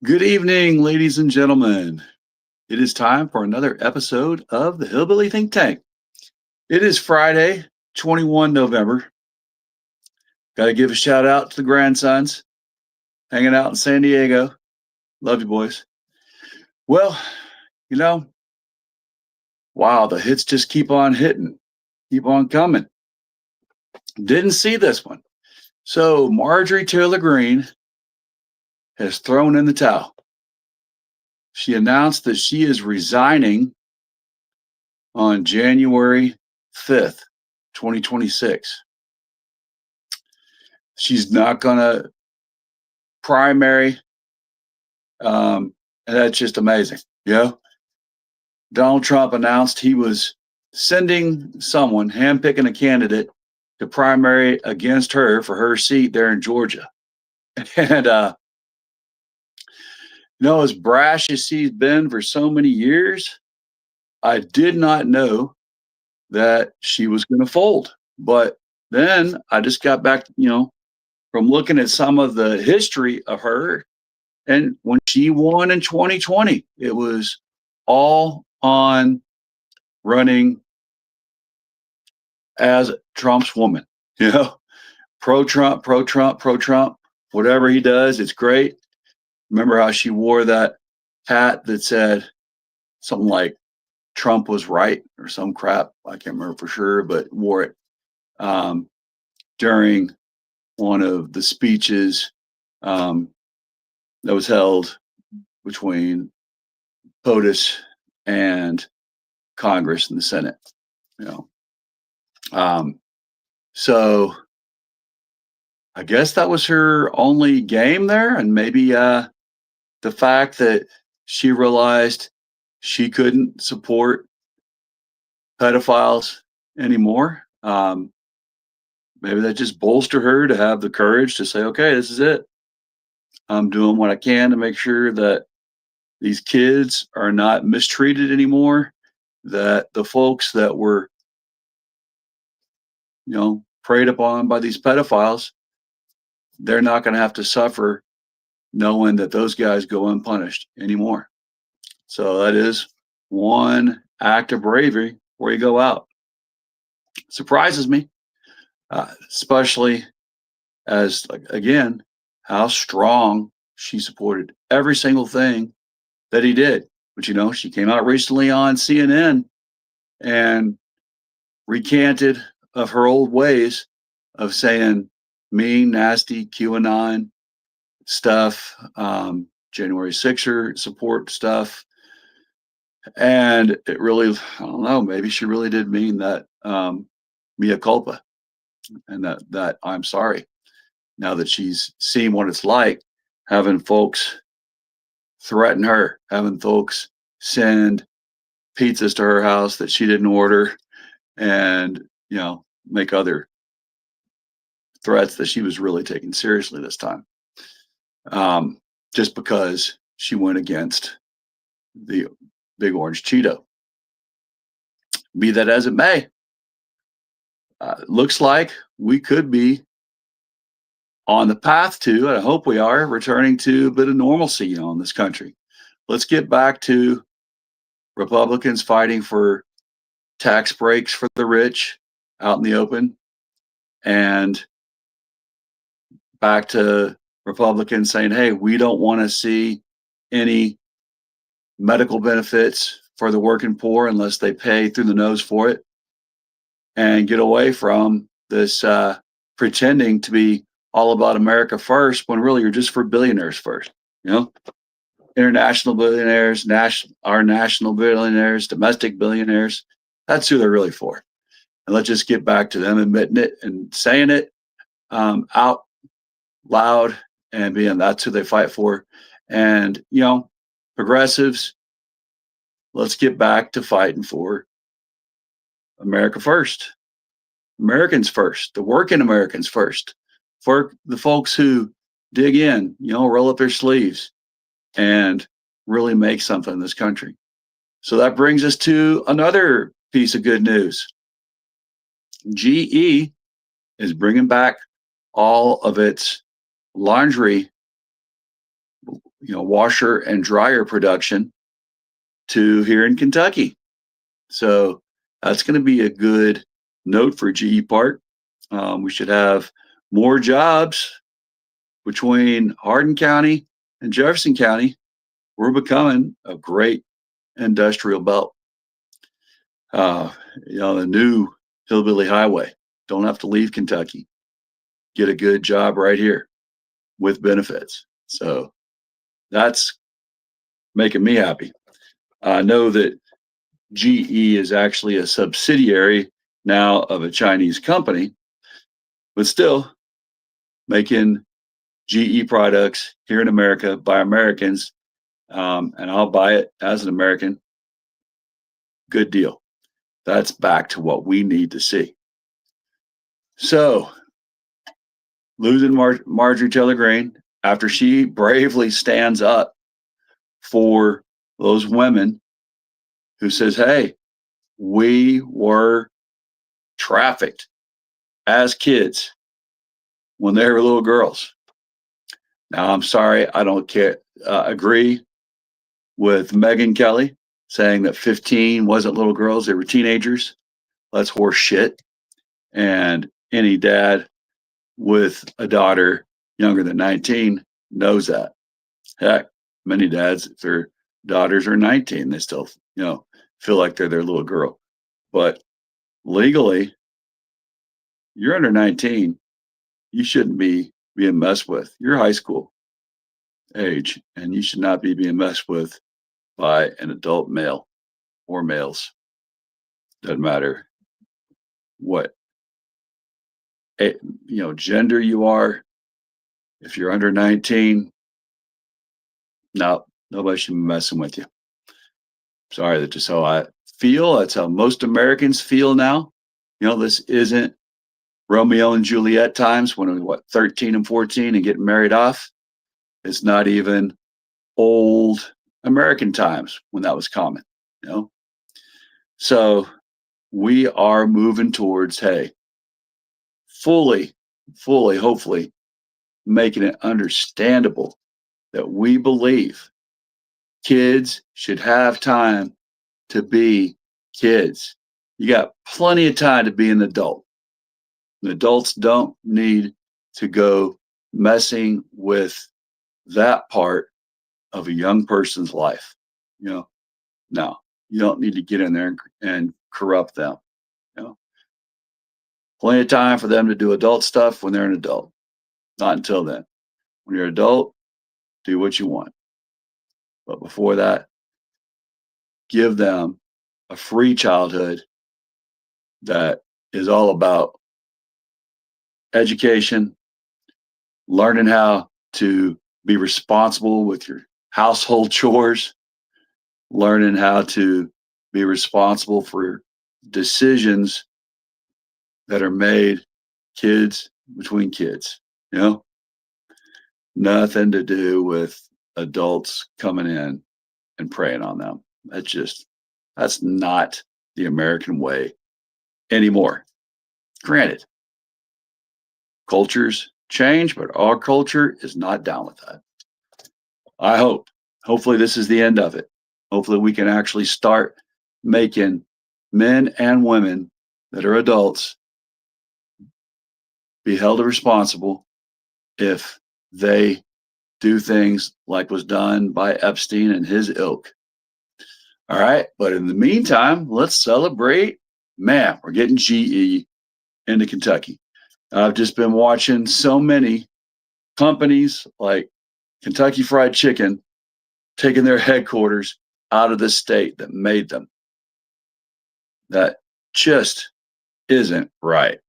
Good evening, ladies and gentlemen. It is time for another episode of the Hillbilly Think Tank. It is Friday, 21 November. Got to give a shout out to the grandsons hanging out in San Diego. Love you, boys. Well, wow, the hits just keep on hitting, keep on coming. Didn't see this one. So, Marjorie Taylor Greene has thrown in the towel. She announced that she is resigning on January 5th, 2026. She's not going to primary. And that's just amazing. Donald Trump announced he was sending someone, handpicking a candidate to primary against her for her seat there in Georgia. And, as brash as she's been for so many years, I did not know that she was going to fold. But then I just got back, from looking at some of the history of her. And when she won in 2020, it was all on running as Trump's woman, pro-Trump, pro-Trump, pro-Trump, whatever he does, it's great. Remember how she wore that hat that said something like Trump was right or some crap. I can't remember for sure, but wore it during one of the speeches that was held between POTUS and Congress and the Senate. So I guess that was her only game there, and maybe the fact that she realized she couldn't support pedophiles anymore. Maybe that just bolstered her to have the courage to say, okay, this is it. I'm doing what I can to make sure that these kids are not mistreated anymore, that the folks that were, preyed upon by these pedophiles, they're not going to have to suffer knowing that those guys go unpunished anymore. So that is one act of bravery before you go out. Surprises me, especially as, again, how strong she supported every single thing that he did. But, she came out recently on CNN and recanted of her old ways of saying mean, nasty QAnon stuff, January 6er support stuff. And it really, I don't know, maybe she really did mean that mea culpa, and that I'm sorry. Now that she's seen what it's like having folks threaten her, having folks send pizzas to her house that she didn't order, and make other threats that she was really taking seriously this time, just because she went against the big orange Cheeto. Be that as it may, looks like we could be on the path to, and I hope we are, returning to a bit of normalcy in this country. Let's get back to Republicans fighting for tax breaks for the rich out in the open, and back to Republicans saying, hey, we don't want to see any medical benefits for the working poor unless they pay through the nose for it, and get away from this pretending to be all about America first when really you're just for billionaires first. International billionaires, our national billionaires, domestic billionaires. That's who they're really for. And let's just get back to them admitting it and saying it out loud and being that's who they fight for. And, progressives, let's get back to fighting for America first, Americans first, the working Americans first, for the folks who dig in, roll up their sleeves and really make something in this country. So that brings us to another piece of good news. GE is bringing back all of its laundry, washer and dryer production to here in Kentucky. So that's going to be a good note for GE Park. We should have more jobs between Hardin County and Jefferson County. We're becoming a great industrial belt. The new Hillbilly Highway. Don't have to leave Kentucky. Get a good job right here with benefits. So that's making me happy. I know that GE is actually a subsidiary now of a Chinese company, but still making GE products here in America by Americans, and I'll buy it as an American. Good deal. That's back to what we need to see. So, losing Marjorie Taylor Greene after she bravely stands up for those women who says, hey, we were trafficked as kids when they were little girls. Now, I'm sorry, I don't agree with Megyn Kelly saying that 15 wasn't little girls, they were teenagers. That's horse shit. And any dad with a daughter younger than 19 knows that. Heck, many dads, if their daughters are 19, they still, feel like they're their little girl. But legally, you're under 19, you shouldn't be being messed with. You're high school age, and you should not be being messed with by an adult male or males. Doesn't matter what gender you are. If you're under 19, no, nobody should be messing with you. Sorry, that's just how I feel. That's how most Americans feel now. This isn't Romeo and Juliet times when we were 13 and 14 and getting married off. It's not even old American times when that was common, So we are moving towards, hey, fully, hopefully, making it understandable that we believe kids should have time to be kids. You got plenty of time to be an adult. And adults don't need to go messing with that part of a young person's life. No, you don't need to get in there and corrupt them. Plenty of time for them to do adult stuff when they're an adult. Not until then. When you're an adult, do what you want. But before that, give them a free childhood that is all about education, learning how to be responsible with your household chores, learning how to be responsible for decisions that are made between kids, nothing to do with adults coming in and preying on them. That's not the American way anymore. Granted, cultures change, but our culture is not down with that. Hopefully this is the end of it. Hopefully we can actually start making men and women that are adults be held responsible if they do things like was done by Epstein and his ilk. All right. But in the meantime, let's celebrate. Man, we're getting GE into Kentucky. I've just been watching so many companies like Kentucky Fried Chicken taking their headquarters out of the state that made them. That just isn't right.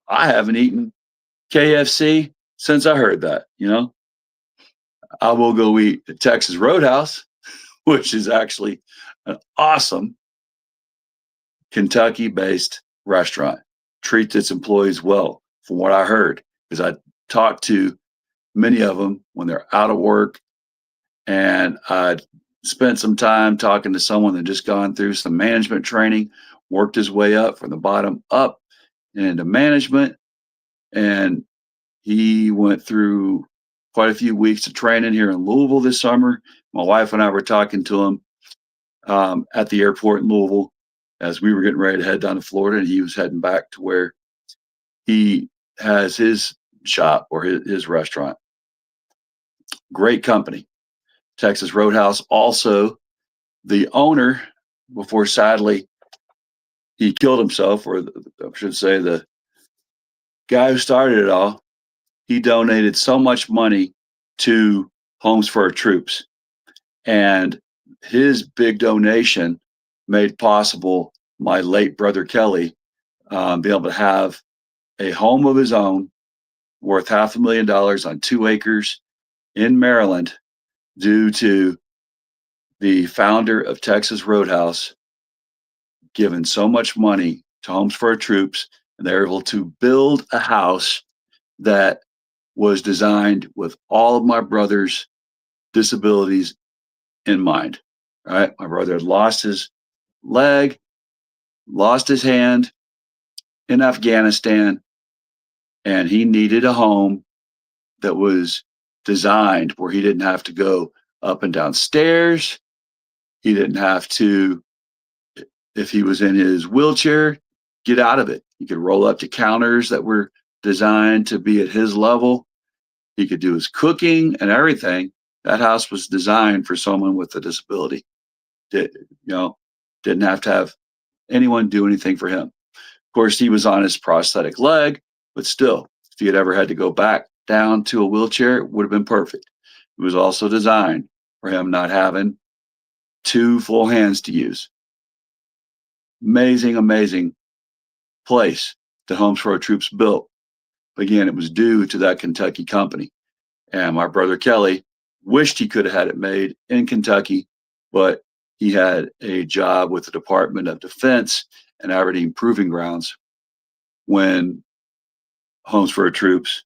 I haven't eaten KFC since I heard that, I will go eat at Texas Roadhouse, which is actually an awesome Kentucky-based restaurant. Treats its employees well, from what I heard, because I talked to many of them when they're out of work. And I spent some time talking to someone that just gone through some management training, worked his way up from the bottom up and into management. And he went through quite a few weeks of training here in Louisville this summer. My wife and I were talking to him at the airport in Louisville as we were getting ready to head down to Florida, and he was heading back to where he has his shop or his restaurant. Great company, Texas Roadhouse. Also, the owner, before sadly he killed himself, or I should say the guy who started it all, he donated so much money to Homes for Our Troops. And his big donation made possible my late brother Kelly being able to have a home of his own worth $500,000 on 2 acres in Maryland due to the founder of Texas Roadhouse giving so much money to Homes for Our Troops, and they're able to build a house that was designed with all of my brother's disabilities in mind. Right, my brother had lost his leg, lost his hand in Afghanistan, and he needed a home that was designed where he didn't have to go up and down stairs. He didn't have to, if he was in his wheelchair, get out of it. He could roll up to counters that were designed to be at his level. He could do his cooking and everything. That house was designed for someone with a disability. Didn't have to have anyone do anything for him. Of course, he was on his prosthetic leg, but still, if he had ever had to go back down to a wheelchair, it would have been perfect. It was also designed for him not having 2 full hands to use. Amazing, amazing place that Homes for Our Troops built. Again, it was due to that Kentucky company. And my brother Kelly wished he could have had it made in Kentucky, but he had a job with the Department of Defense and Aberdeen Proving Grounds when Homes for Our Troops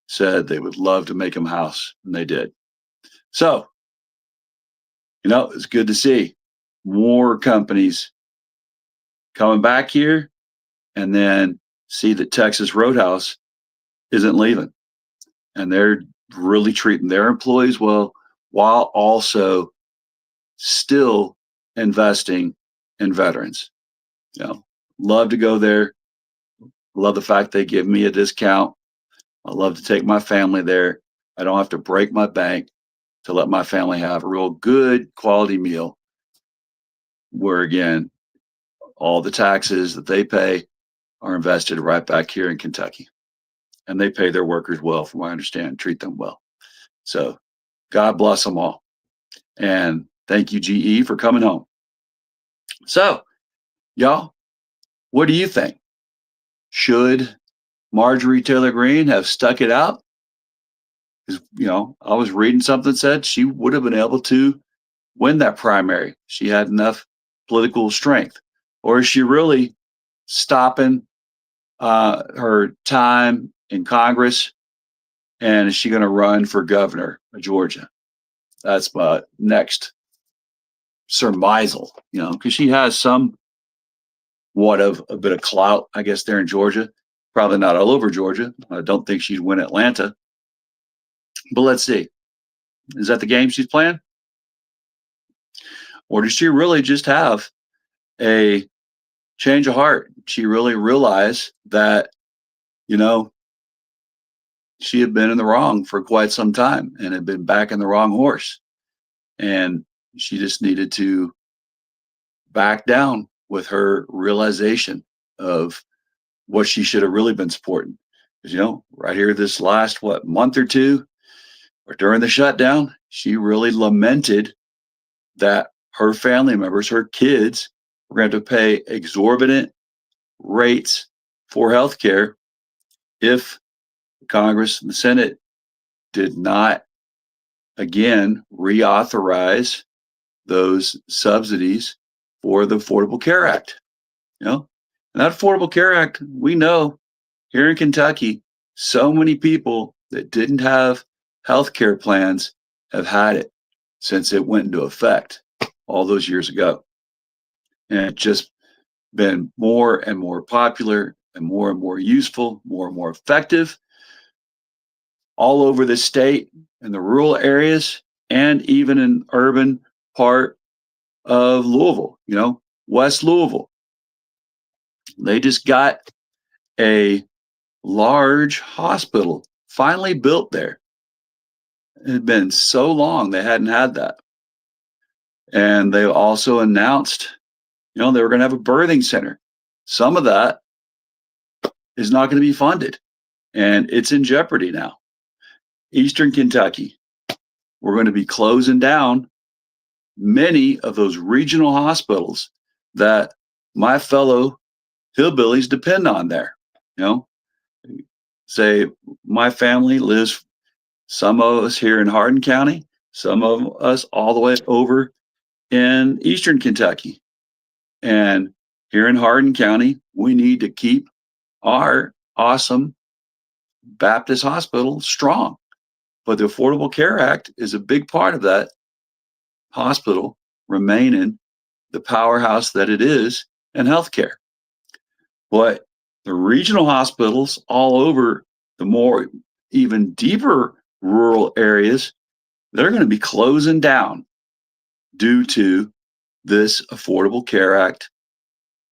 said they would love to make him a house, and they did. So, it's good to see more companies coming back here, and then see that Texas Roadhouse isn't leaving, and they're really treating their employees well, while also still investing in veterans. Love to go there. Love the fact they give me a discount. I love to take my family there. I don't have to break my bank to let my family have a real good quality meal, where again, all the taxes that they pay are invested right back here in Kentucky. And they pay their workers well, from what I understand, treat them well. So God bless them all. And thank you, GE, for coming home. So, y'all, what do you think? Should Marjorie Taylor Greene have stuck it out? Because, I was reading something that said she would have been able to win that primary. She had enough political strength. Or is she really stopping her time in Congress, and is she going to run for governor of Georgia? That's my next surmisal, because she has somewhat of a bit of clout, I guess, there in Georgia. Probably not all over Georgia. I don't think she'd win Atlanta. But let's see. Is that the game she's playing? Or does she really just have a change of heart? She really realized that, she had been in the wrong for quite some time and had been backing the wrong horse. And she just needed to back down with her realization of what she should have really been supporting. Because, right here, this last, month or two, or during the shutdown, she really lamented that her family members, her kids, were going to pay exorbitant rates for health care if Congress and the Senate did not, again, reauthorize those subsidies for the Affordable Care Act. And that Affordable Care Act, we know here in Kentucky, so many people that didn't have healthcare plans have had it since it went into effect all those years ago. And it's just been more and more popular and more useful, more and more effective all over the state in the rural areas and even in urban part of Louisville, West Louisville. They just got a large hospital finally built there. It had been so long they hadn't had that. And they also announced, they were going to have a birthing center. Some of that is not going to be funded, and it's in jeopardy now. Eastern Kentucky, we're going to be closing down many of those regional hospitals that my fellow hillbillies depend on there. Say my family lives, some of us here in Hardin County, some of us all the way over in Eastern Kentucky. And here in Hardin County, we need to keep our awesome Baptist hospital strong. But the Affordable Care Act is a big part of that hospital remaining the powerhouse that it is in healthcare. But the regional hospitals all over the more even deeper rural areas, they're going to be closing down due to this Affordable Care Act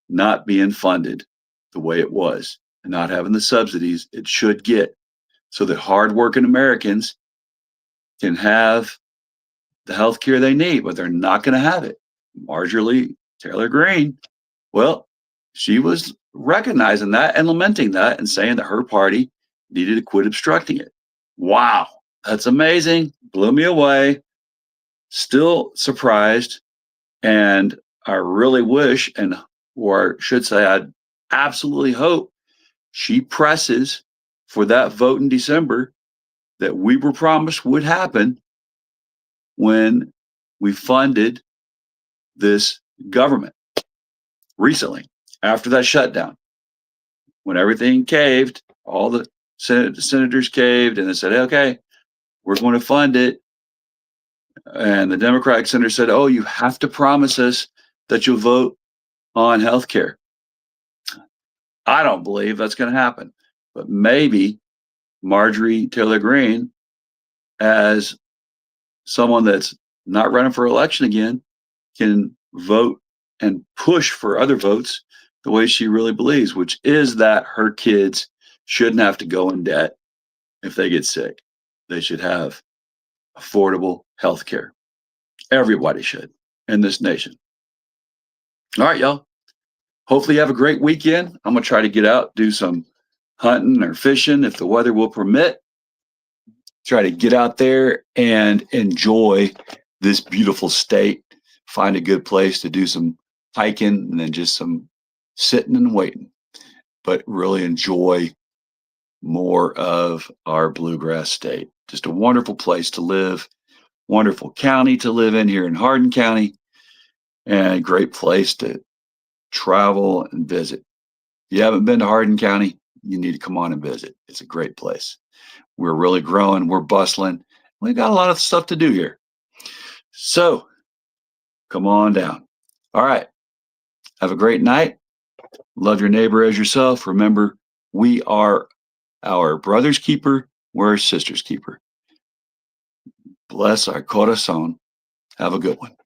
not being funded the way it was and not having the subsidies it should get so that hardworking Americans can have the health care they need, but they're not going to have it. Marjorie Taylor Greene, well, she was recognizing that and lamenting that and saying that her party needed to quit obstructing it. Wow, that's amazing. Blew me away. Still surprised. And I really wish, or should say, I absolutely hope she presses for that vote in December that we were promised would happen when we funded this government recently after that shutdown. When everything caved, all the senators caved and they said, okay, we're going to fund it. And the Democratic senator said, oh, you have to promise us that you'll vote on health care. I don't believe that's going to happen. But maybe Marjorie Taylor Greene, as someone that's not running for election again, can vote and push for other votes the way she really believes, which is that her kids shouldn't have to go in debt if they get sick. They should have affordable health care. Everybody should in this nation. All right, y'all. Hopefully you have a great weekend. I'm going to try to get out, do some hunting or fishing if the weather will permit. Try to get out there and enjoy this beautiful state. Find a good place to do some hiking and then just some sitting and waiting. But really enjoy more of our bluegrass state. Just a wonderful place to live, wonderful county to live in here in Hardin County, and a great place to travel and visit. If you haven't been to Hardin County, you need to come on and visit. It's a great place. We're really growing. We're bustling. We've got a lot of stuff to do here. So come on down. All right. Have a great night. Love your neighbor as yourself. Remember, we are our brother's keeper. We're our sister's keeper. Bless our corazon. Have a good one.